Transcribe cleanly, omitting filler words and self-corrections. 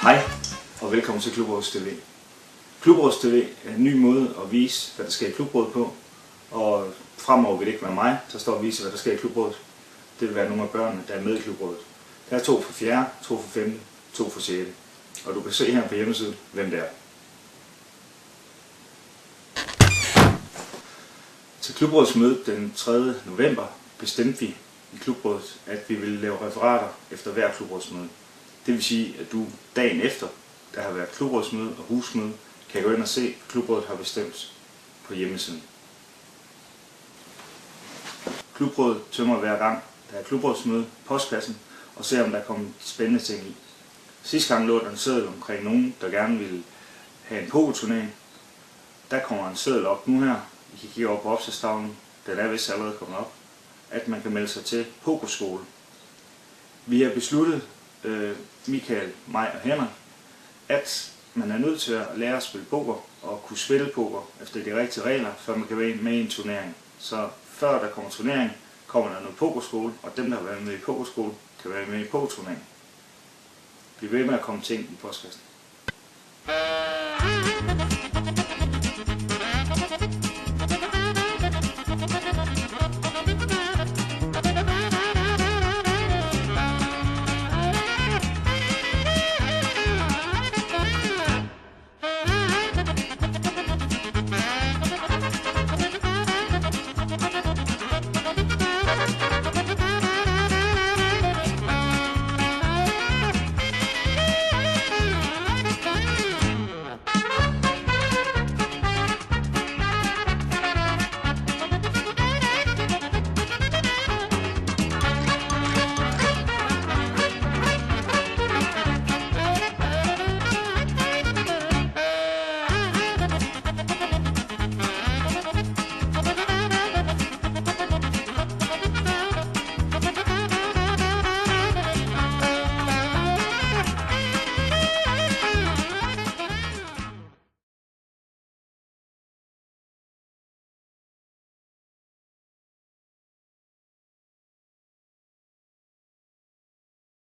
Hej og velkommen til Klubrådets TV. Klubrådets TV er en ny måde at vise, hvad der sker i klubrådet på. Og fremover vil det ikke være mig, der står og viser, hvad der sker i klubrådet. Det vil være nogle af børnene, der er med i klubrådet. Der er 2 fra 4., 2 fra 5., 2 fra 6. Og du kan se her på hjemmesiden, hvem det er. Til klubrådsmødet den 3. november bestemte vi i klubrådet, at vi ville lave referater efter hver klubrådsmøde. Det vil sige, at du dagen efter, der har været klubrådsmøde og husmøde, kan gå ind og se, hvad klubrådet har bestemt på hjemmesiden. Klubrådet tømmer hver gang, der er klubrådsmøde, postkassen og ser, om der er kommet spændende ting i. Sidste gang lå der en seddel omkring nogen, der gerne ville have en pokerturnering. Der kommer en seddel op nu her. I kan kigge over på opslagstavlen, den er vist allerede kommet op, at man kan melde sig til pokerskole. Vi har besluttet, Michael, mig og Henrik, at man er nødt til at lære at spille poker og kunne spille poker efter de rigtige regler, før man kan være med i en turnering. Så før der kommer turnering, kommer der noget pokerskole, og dem, der har været med i pokerskole, kan være med i pokerturnering. Bliv ved med at komme ting i postkassen.